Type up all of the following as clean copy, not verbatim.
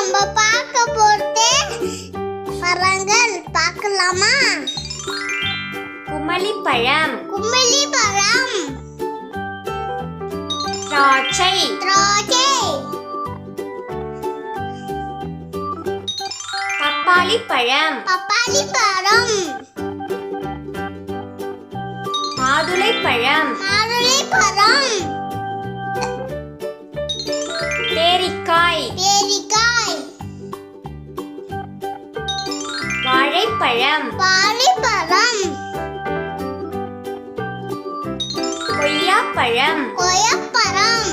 நம்ம பார்க்க போறது பழங்கள் பார்க்கலாமா? குமளி பழம், குமிழி பழம், திராட்சை, திராட்சை, பப்பாளி பழம், பப்பாளி பழம், மாதுளை பழம், மாதுளை பழம், பேரிக்காய், பேரிக்காய், வாழைப்பழம், வாழைப்பழம், கொய்யாப்பழம், கொய்யாப்பழம்,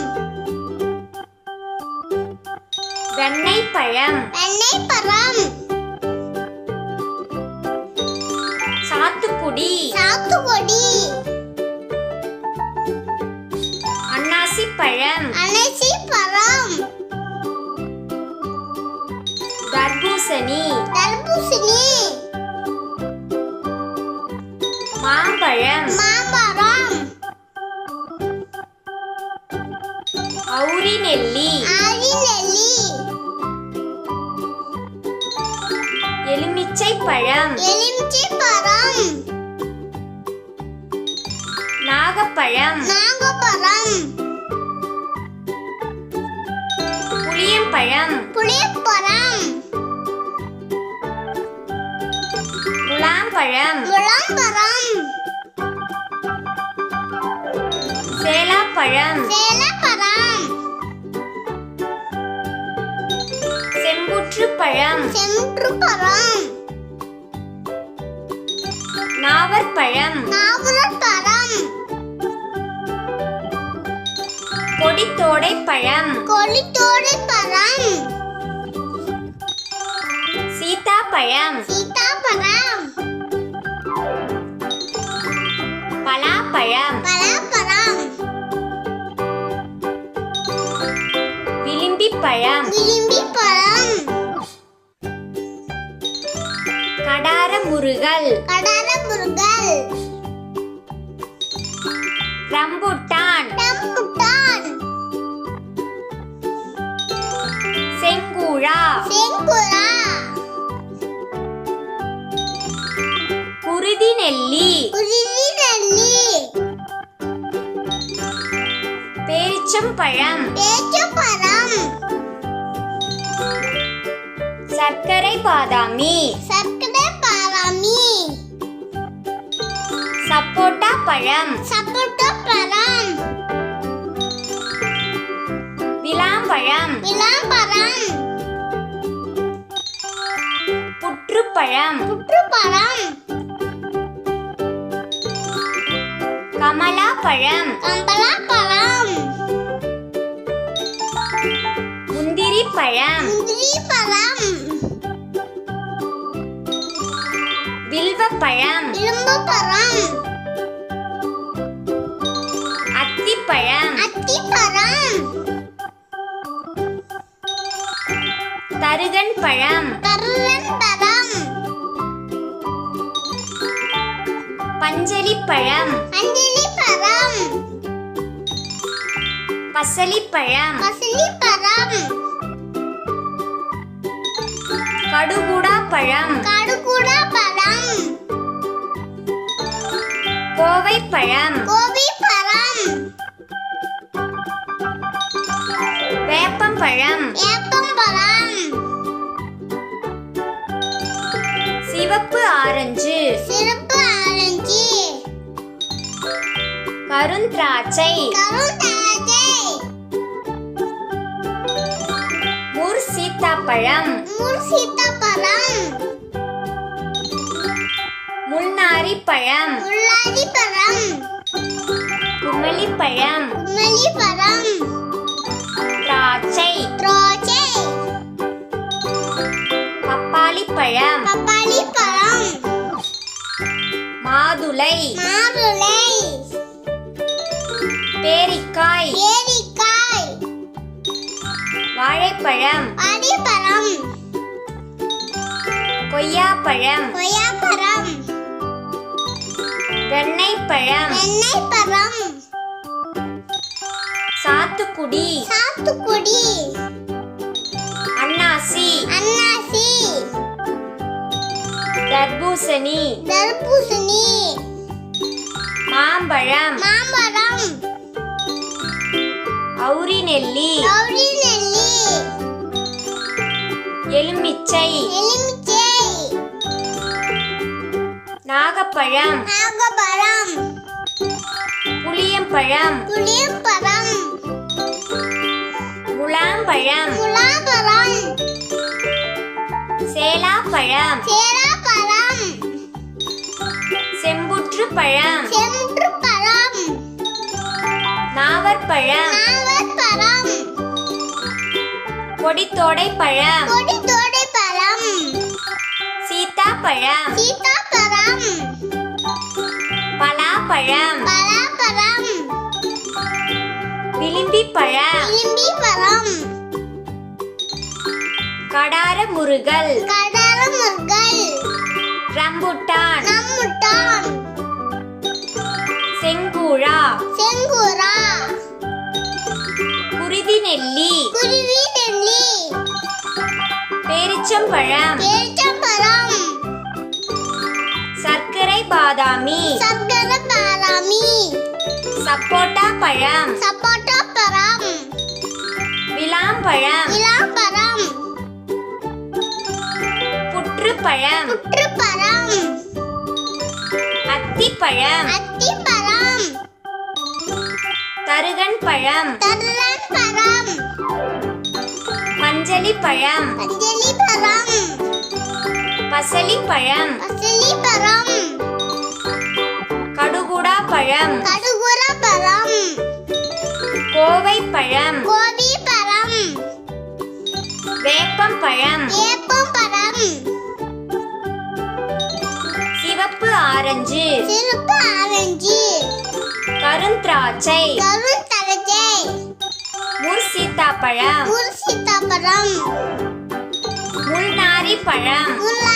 வெண்ணெய்ப்பழம், வெண்ணெய்ப்பழம், சாத்துக்குடி, சாத்துக்குடி, அன்னாசி பழம், அன்னாசி பழம், தர்பூசணி, தர்பூசணி, மாம்பழம், மாமரம், அவுரி நெல்லி, ஆரிநெல்லி, எலுமிச்சை பழம், எலுமிச்சை பழம், நாகப்பழம், நாகப்பழம், புளியம்பழம், புளியப்பழம், முலாம்பழம், முழம்பழம், சேலாப்பழம், சேலப்பழம், செம்புற்றுப்பழம், செம்புற்றுப்பழம், நாவற்பழம், நாவலப்பழம், கொடித்தோடைப்பழம், கொளித்தோடைப்பழம், சீத்தாப்பழம், சீதாப்பழம், பலாப்பழம், பலாப்பழம், விளிம்பிப்பழம், விளிம்பிப்பழம், கடாரமுருகல், கடலமுருகல், ரம்புட்டான், ரம்புட்டான், செங்குழா, செங்குழா, குருதி நெல்லி, உருளிநெல்லி, பேரிச்சம்பழம், பேச்சப்பழம், சர்க்கரை பாதாமி, சர்க்கரை பாராமி, சப்போட்டா பழம், சப்போட்டா பழம், விளாம்பழம், விளாம்பழம், புற்றுப்பழம், புற்றுப்பழம், கமலாப்பழம், கம்பளாப்பழம், முந்திரிப்பழம், முந்திரிப்பழம், வில்வப்பழம், இரும்புப்பழம், அத்திப்பழம், அத்திப்பழம், தருகன் பழம், கருளன்பழம், பஞ்சலிப்பழம், அஞ்சலிப்பழம், பசலிப்பழம், பசலிப்பழம், கடுகுடா பழம், கடுகுடாப்பழம், கோவைப்பழம், கோபிப்பழம், வேப்பம்பழம், ஏப்பம்பழம், சிவப்பு ஆரஞ்சு, சிறப்பு ஆரஞ்சு, கருந்திராட்சை, கருந்தாழை, முர் சீத்தாப்பழம், சீத்தாப்பழம், முள்நாரிப்பழம், முள்ளாரிப்பழம், குமளிப்பழம், குமிழிப்பழம், திராட்சை, திராட்சை, பப்பாளிப்பழம், பப்பாளிப்பழம், மாதுளை, மாதுளை, பேரிக்காய், பேரிக்காய், வாழைப்பழம், அடிப்பழம், கொய்யாப்பழம், கொய்யாப்பழம், வெண்ணெய்ப்பழம், வெண்ணெய்ப்பழம், சாத்துக்குடி, சாத்துக்குடி, அன்னாசி, தர்பூசணி தர்பூசணி மாம்பழம் மாமரம் அவுரி நெல்லி கௌரி நெல்லி எலுமிச்சை எலுமிச்சை நாகப்பழம் நாகபழம் புளியம்பழம் புளியம்பழம் முலாம்பழம் முலாம்பழம் சேலாப்பழம் சேராப்பழம் செம்புற்று பழம் செம்புப்பழம் நாவற்பழம் நாவற்பழம் கொடித்தோடை பழம் கொடித்தோடை பழம் சீத்தாப்பழம் சீதாப்பழம் பலாப்பழம் பலாப்பழம் விளிம்பிப்பழம் இலிம்பி பழம் கடார முருகல் கடல முருகல் ரம்புட்டான் நம்முட்டான் செங்கூழா செங்குரா குருதி நெல்லி குருவி நெல்லி பேரிச்சம்பழம் பேரிச்சம்பழம் சர்க்கரை பாதாமி சக்கரை பாதாமி சப்போட்டா பழம் சப்போட்டா பழம் விளாம்பழம் இளம்பழம் புற்றுப்பழம் புற்றுப்பழம் அத்திப்பழம் அத்திப்பழம் தருகன் பழம் தருளன் பழம் மஞ்சளி பழம் பஞ்சலி பழம் பசலி பழம் பசலி பழம் கடுகுடா பழம் கடுகுர பழம் கோவை பழம் கோபி பழம் வேப்பம் பழம் ஏப்பம் பழம் சிவப்பு ஆரஞ்சு சிறுப்பு ஆரஞ்சு கருந்திராட்சை கருந்தலஜை முர்சீத்தாப்பழம் முள் சீத்தாப்பழம் முள்நாரி பழம் முள்ளா